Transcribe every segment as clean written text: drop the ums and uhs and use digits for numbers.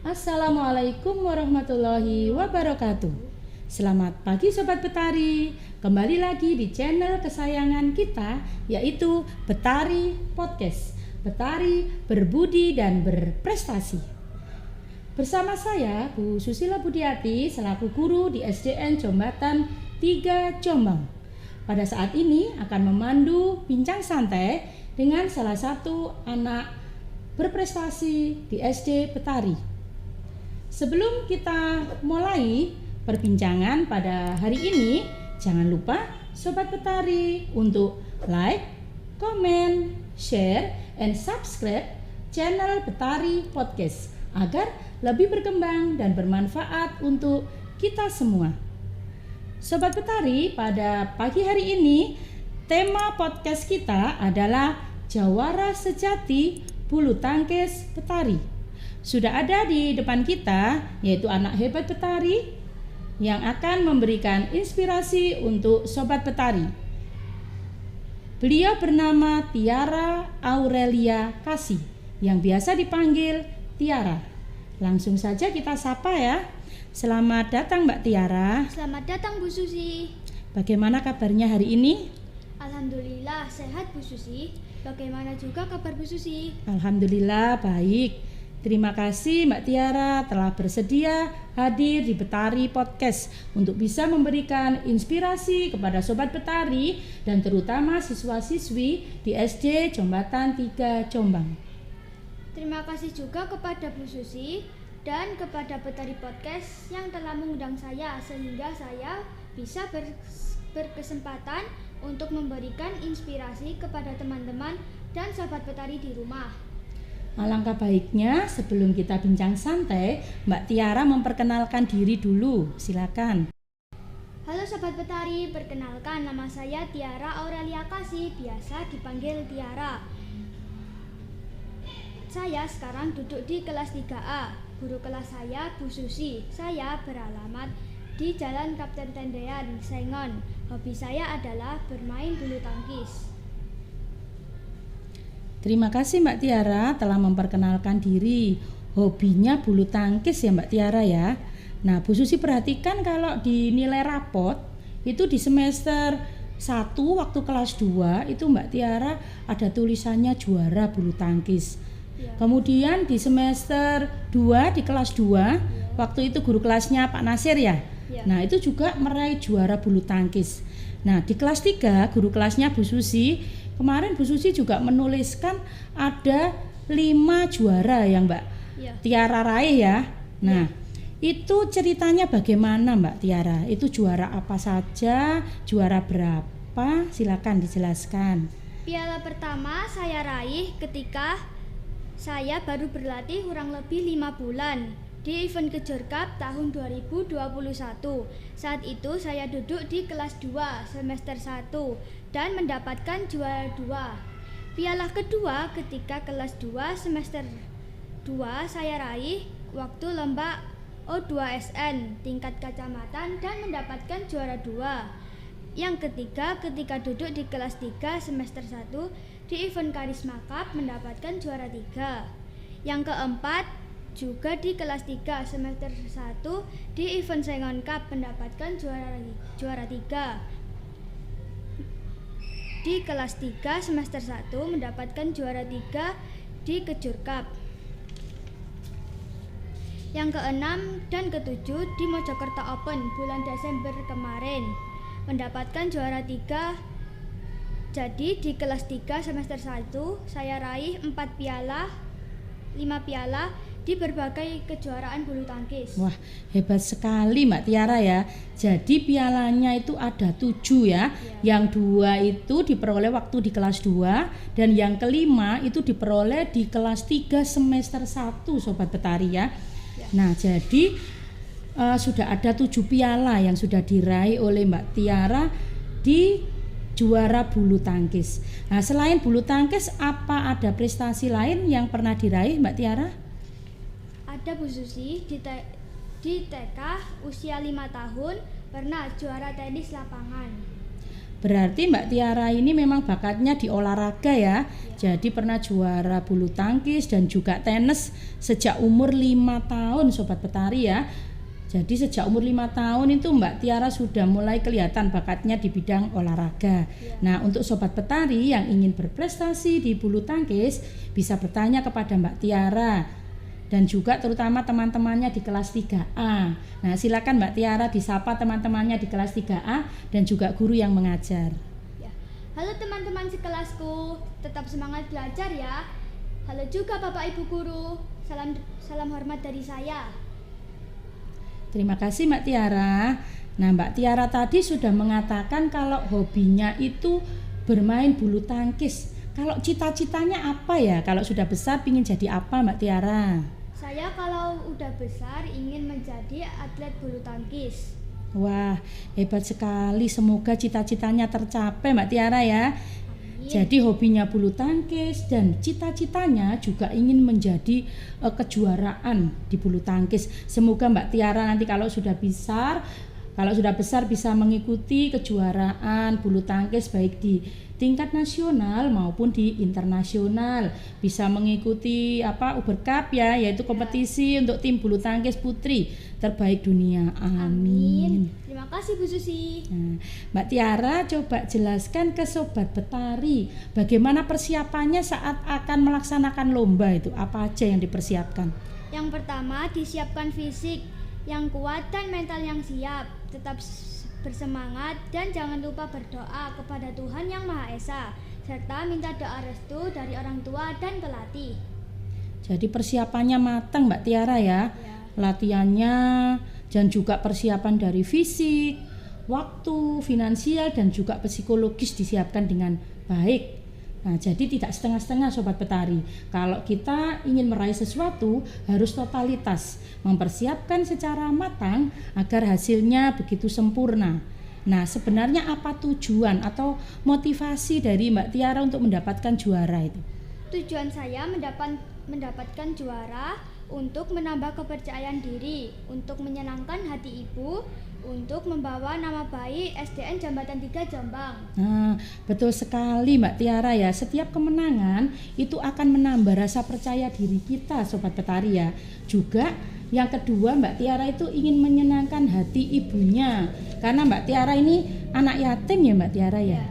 Assalamualaikum warahmatullahi wabarakatuh. Selamat pagi Sobat Betari. Kembali lagi di channel kesayangan kita, yaitu Betari Podcast. Betari berbudi dan berprestasi. Bersama saya Bu Susila Budiati selaku guru di SDN Jombatan 3 Jombang. Pada saat ini akan memandu bincang santai dengan salah satu anak berprestasi di SD Betari. Sebelum kita mulai perbincangan pada hari ini, jangan lupa Sobat Betari untuk like, comment, share, and subscribe channel Betari Podcast agar lebih berkembang dan bermanfaat untuk kita semua. Sobat Betari, pada pagi hari ini tema podcast kita adalah Jawara Sejati Bulu Tangkis Betari. Sudah ada di depan kita, yaitu anak hebat Betari yang akan memberikan inspirasi untuk Sobat Betari. Beliau bernama Tiara Aurelia Kasih, yang biasa dipanggil Tiara. Langsung saja kita sapa ya. Selamat datang Mbak Tiara. Selamat datang Bu Susi. Bagaimana kabarnya hari ini? Alhamdulillah sehat Bu Susi. Bagaimana juga kabar Bu Susi? Alhamdulillah baik. Terima kasih Mbak Tiara telah bersedia hadir di Betari Podcast untuk bisa memberikan inspirasi kepada Sobat Betari dan terutama siswa-siswi di SD Jombatan 3 Jombang. Terima kasih juga kepada Bu Susi dan kepada Betari Podcast yang telah mengundang saya sehingga saya bisa berkesempatan untuk memberikan inspirasi kepada teman-teman dan Sobat Betari di rumah. Alangkah baiknya sebelum kita bincang santai, Mbak Tiara memperkenalkan diri dulu. Silakan. Halo Sobat Betari, perkenalkan nama saya Tiara Aurelia Kasih, biasa dipanggil Tiara. Saya sekarang duduk di kelas 3A. Guru kelas saya Bu Susi. Saya beralamat di Jalan Kapten Tendean, Sengon. Hobi saya adalah bermain bulu tangkis. Terima kasih Mbak Tiara telah memperkenalkan diri. Hobinya bulu tangkis ya Mbak Tiara ya. Nah Bu Susi perhatikan kalau di nilai rapot itu di semester 1 waktu kelas 2 itu Mbak Tiara ada tulisannya juara bulu tangkis ya. Kemudian di semester 2 di kelas 2 waktu itu guru kelasnya Pak Nasir ya. Nah itu juga meraih juara bulu tangkis. Nah di kelas 3 guru kelasnya Bu Susi, kemarin Bu Susi juga menuliskan ada 5 juara yang Mbak Tiara raih ya. Nah itu ceritanya bagaimana Mbak Tiara? Itu juara apa saja? Juara berapa? Silakan dijelaskan. Piala pertama saya raih ketika saya baru berlatih kurang lebih 5 bulan di event Kejor Cup tahun 2021. Saat itu saya duduk di kelas 2 semester 1 dan mendapatkan juara 2. Piala kedua ketika kelas 2 semester 2 saya raih waktu lomba O2SN tingkat kecamatan dan mendapatkan juara 2. Yang ketiga ketika duduk di kelas 3 semester 1 di event Karisma Cup mendapatkan juara 3. Yang keempat juga di kelas 3 semester 1 di event Sengon Cup mendapatkan juara 3. Di kelas 3 semester 1 mendapatkan juara 3 di Kejur Cup. Yang keenam dan ketujuh di Mojokerto Open bulan Desember kemarin mendapatkan juara 3. Jadi di kelas 3 semester 1 saya raih 5 piala di berbagai kejuaraan bulu tangkis. Wah, hebat sekali Mbak Tiara ya. Jadi pialanya itu ada 7 ya. Yang 2 itu diperoleh waktu di kelas 2 dan yang kelima itu diperoleh di kelas 3 semester 1 Sobat Betari ya. Nah, jadi sudah ada 7 piala yang sudah diraih oleh Mbak Tiara di juara bulu tangkis. Nah, selain bulu tangkis apa ada prestasi lain yang pernah diraih Mbak Tiara? Ada Bu Susi di TK usia 5 tahun pernah juara tenis lapangan. Berarti Mbak Tiara ini memang bakatnya di olahraga ya. Jadi pernah juara bulu tangkis dan juga tenis sejak umur 5 tahun Sobat Petari ya. Jadi sejak umur 5 tahun itu Mbak Tiara sudah mulai kelihatan bakatnya di bidang olahraga. Nah, untuk Sobat Petari yang ingin berprestasi di bulu tangkis bisa bertanya kepada Mbak Tiara dan juga terutama teman-temannya di kelas 3A. Nah, silakan Mbak Tiara disapa teman-temannya di kelas 3A dan juga guru yang mengajar. Ya. Halo teman-teman sekelasku, tetap semangat belajar ya. Halo juga Bapak Ibu guru, salam hormat dari saya. Terima kasih Mbak Tiara. Nah, Mbak Tiara tadi sudah mengatakan kalau hobinya itu bermain bulu tangkis. Kalau cita-citanya apa ya? Kalau sudah besar ingin jadi apa Mbak Tiara? Saya kalau udah besar ingin menjadi atlet bulu tangkis. Wah, hebat sekali. Semoga cita-citanya tercapai Mbak Tiara ya. Amin. Jadi hobinya bulu tangkis dan cita-citanya juga ingin menjadi kejuaraan di bulu tangkis. Semoga Mbak Tiara nanti kalau sudah besar bisa mengikuti kejuaraan bulu tangkis baik di tingkat nasional maupun di internasional, bisa mengikuti Uber Cup ya, yaitu kompetisi untuk tim bulu tangkis putri terbaik dunia. Amin. Terima kasih Bu Susi. Nah, Mbak Tiara coba jelaskan ke Sobat Petari bagaimana persiapannya saat akan melaksanakan lomba itu, apa aja yang dipersiapkan? Yang pertama disiapkan fisik yang kuat dan mental yang siap, tetap bersemangat dan jangan lupa berdoa kepada Tuhan Yang Maha Esa serta minta doa restu dari orang tua dan pelatih. Jadi persiapannya matang Mbak Tiara ya. Latihannya dan juga persiapan dari fisik, waktu, finansial dan juga psikologis disiapkan dengan baik. Nah, jadi tidak setengah-setengah Sobat Petari. Kalau kita ingin meraih sesuatu harus totalitas, mempersiapkan secara matang agar hasilnya begitu sempurna. Nah, sebenarnya apa tujuan atau motivasi dari Mbak Tiara untuk mendapatkan juara itu? Tujuan saya mendapatkan juara untuk menambah kepercayaan diri, untuk menyenangkan hati ibu, untuk membawa nama baik SDN Jambatan 3 Jombang. Nah, betul sekali Mbak Tiara ya. Setiap kemenangan itu akan menambah rasa percaya diri kita Sobat Petari ya. Juga yang kedua Mbak Tiara itu ingin menyenangkan hati ibunya. Karena Mbak Tiara ini anak yatim ya Mbak Tiara ya.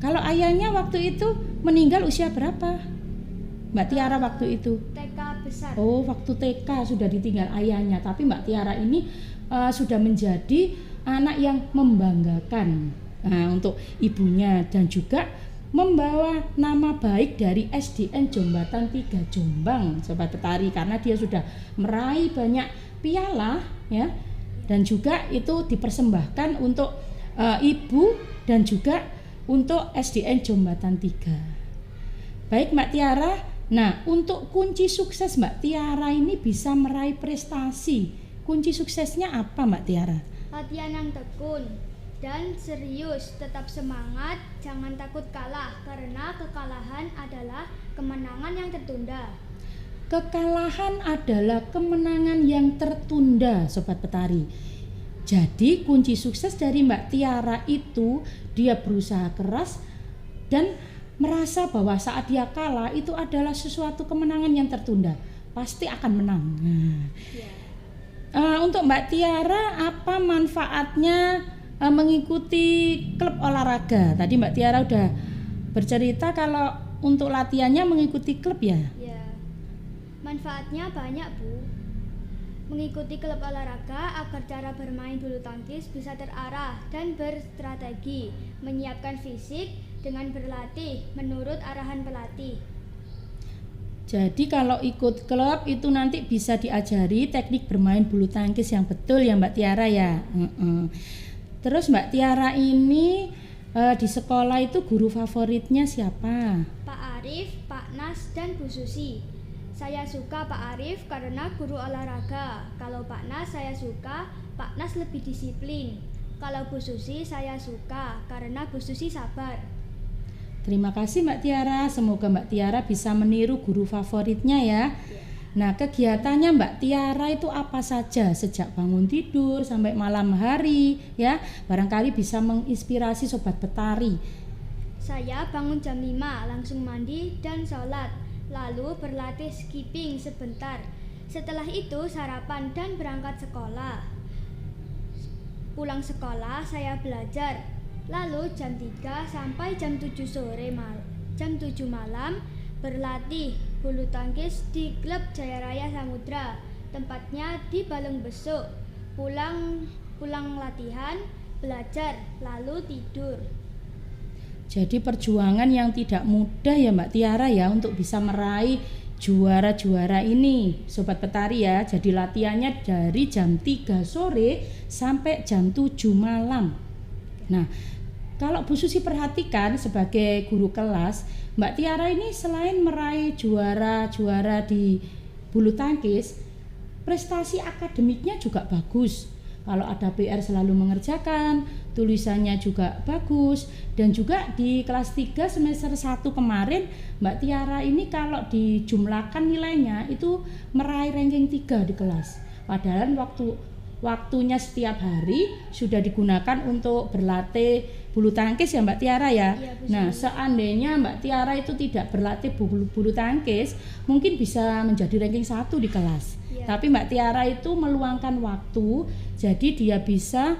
Kalau ayahnya waktu itu meninggal usia berapa Mbak Tiara waktu itu? TK besar. Oh, waktu TK sudah ditinggal ayahnya. Tapi Mbak Tiara ini sudah menjadi anak yang membanggakan untuk ibunya dan juga membawa nama baik dari SDN Jambatan 3 Jombang Sobat Petari, karena dia sudah meraih banyak piala ya, dan juga itu dipersembahkan untuk ibu dan juga untuk SDN Jambatan 3. Baik Mbak Tiara, nah untuk kunci sukses Mbak Tiara ini bisa meraih prestasi, kunci suksesnya apa Mbak Tiara? Latihan yang tekun dan serius, tetap semangat, jangan takut kalah karena kekalahan adalah kemenangan yang tertunda. Kekalahan adalah kemenangan yang tertunda Sobat Petari. Jadi kunci sukses dari Mbak Tiara itu dia berusaha keras dan merasa bahwa saat dia kalah itu adalah sesuatu kemenangan yang tertunda, pasti akan menang. Untuk Mbak Tiara apa manfaatnya mengikuti klub olahraga? Tadi Mbak Tiara udah bercerita kalau untuk latihannya mengikuti klub ya? Ya, manfaatnya banyak Bu. Mengikuti klub olahraga agar cara bermain bulu tangkis bisa terarah dan berstrategi, menyiapkan fisik dengan berlatih menurut arahan pelatih. Jadi kalau ikut klub itu nanti bisa diajari teknik bermain bulu tangkis yang betul ya Mbak Tiara ya. Terus Mbak Tiara ini di sekolah itu guru favoritnya siapa? Pak Arif, Pak Nas, dan Bu Susi. Saya suka Pak Arif karena guru olahraga. Kalau Pak Nas saya suka, Pak Nas lebih disiplin. Kalau Bu Susi saya suka karena Bu Susi sabar. Terima kasih Mbak Tiara, semoga Mbak Tiara bisa meniru guru favoritnya ya. Nah, kegiatannya Mbak Tiara itu apa saja sejak bangun tidur sampai malam hari ya? Barangkali bisa menginspirasi sobat Betari. Saya bangun jam 5, langsung mandi dan sholat, lalu berlatih skipping sebentar. Setelah itu sarapan dan berangkat sekolah. Pulang sekolah saya belajar, lalu jam 3 sampai jam 7 sore jam 7 malam berlatih bulu tangkis di klub Jaya Raya Samudra, tempatnya di Balong Besuk. Pulang latihan, belajar, lalu tidur. Jadi perjuangan yang tidak mudah ya Mbak Tiara ya untuk bisa meraih juara-juara ini sobat Betari ya. Jadi latihannya dari jam 3 sore sampai jam 7 malam. Nah, kalau Bu Susi perhatikan sebagai guru kelas, Mbak Tiara ini selain meraih juara-juara di bulu tangkis, prestasi akademiknya juga bagus. Kalau ada PR selalu mengerjakan, tulisannya juga bagus, dan juga di kelas 3 semester 1 kemarin Mbak Tiara ini kalau dijumlahkan nilainya itu meraih ranking 3 di kelas. Padahal waktunya setiap hari sudah digunakan untuk berlatih bulu tangkis ya Mbak Tiara ya. Nah, seandainya Mbak Tiara itu tidak berlatih bulu tangkis, mungkin bisa menjadi ranking 1 di kelas. Tapi Mbak Tiara itu meluangkan waktu, jadi dia bisa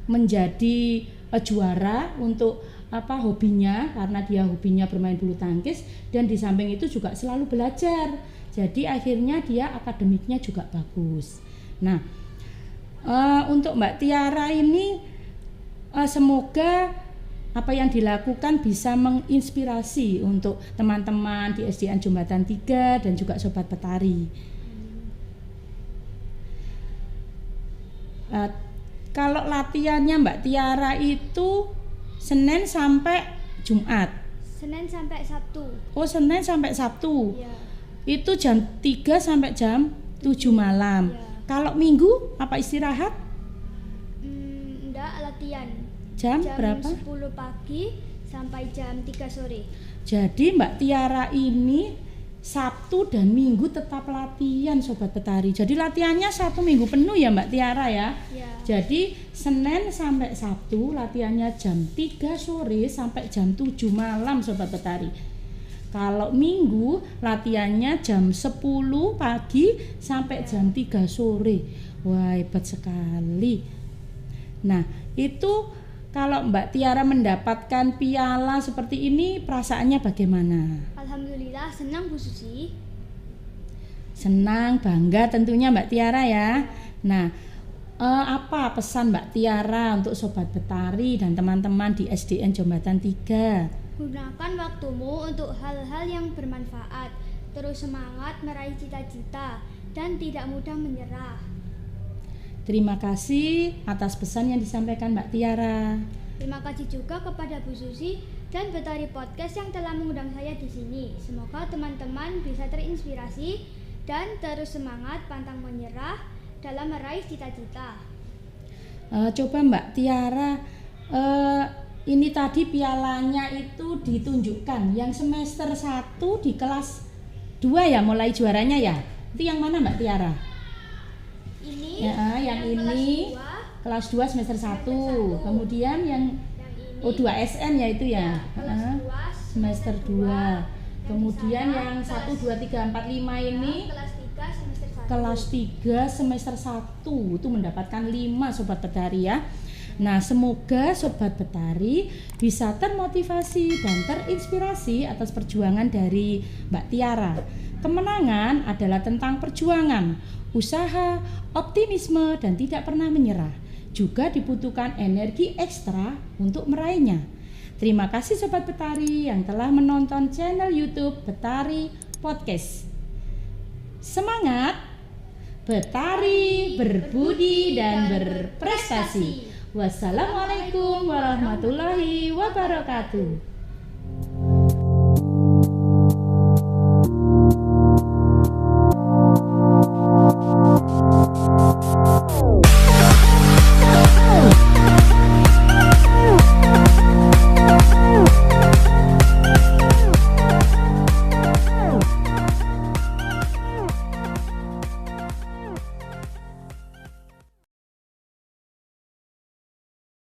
menjadi juara untuk hobinya, karena dia hobinya bermain bulu tangkis, dan di samping itu juga selalu belajar. Jadi akhirnya dia akademiknya juga bagus. Nah, untuk Mbak Tiara ini semoga apa yang dilakukan bisa menginspirasi untuk teman-teman di SDN Jombatan 3 dan juga sobat Betari. Kalau latihannya Mbak Tiara itu Senin sampai Jumat. Senin sampai Sabtu. Oh, Senin sampai Sabtu. Ya. Itu jam 3 sampai jam 7 malam. Ya. Kalau Minggu apa istirahat? Enggak, latihan. Jam berapa? 10 pagi sampai jam 3 sore. Jadi Mbak Tiara ini Sabtu dan Minggu tetap latihan sobat Betari. Jadi latihannya 1 minggu penuh ya Mbak Tiara ya. Ya. Jadi Senin sampai Sabtu latihannya jam 3 sore sampai jam 7 malam sobat Betari. Kalau Minggu latihannya jam 10 pagi sampai jam 3 sore. Wah, hebat sekali. Nah, itu kalau Mbak Tiara mendapatkan piala seperti ini, perasaannya bagaimana? Alhamdulillah senang Bu Susi. Senang, bangga tentunya Mbak Tiara ya. Nah, apa pesan Mbak Tiara untuk sobat Betari dan teman-teman di SDN Jombatan 3? Gunakan waktumu untuk hal-hal yang bermanfaat. Terus semangat meraih cita-cita dan tidak mudah menyerah. Terima kasih atas pesan yang disampaikan Mbak Tiara. Terima kasih juga kepada Bu Susi dan Betari Podcast yang telah mengundang saya di sini. Semoga teman-teman bisa terinspirasi dan terus semangat pantang menyerah dalam meraih cita-cita. Coba Mbak Tiara, ini tadi pialanya itu ditunjukkan yang semester 1 di kelas 2 ya mulai juaranya ya. Itu yang mana Mbak Tiara? Ini Ya, yang ini kelas 2 semester 1. Kemudian yang O2 SN ya itu ya. Semester 2. Kemudian yang 1 2 3 4 5 ini kelas 3 semester 1 itu mendapatkan 5 sobat Betari ya. Nah, semoga sobat Betari bisa termotivasi dan terinspirasi atas perjuangan dari Mbak Tiara. Kemenangan adalah tentang perjuangan, usaha, optimisme, dan tidak pernah menyerah. Juga dibutuhkan energi ekstra untuk meraihnya. Terima kasih sobat Betari yang telah menonton channel YouTube Betari Podcast. Semangat Betari, berbudi dan berprestasi. Wassalamualaikum warahmatullahi wabarakatuh.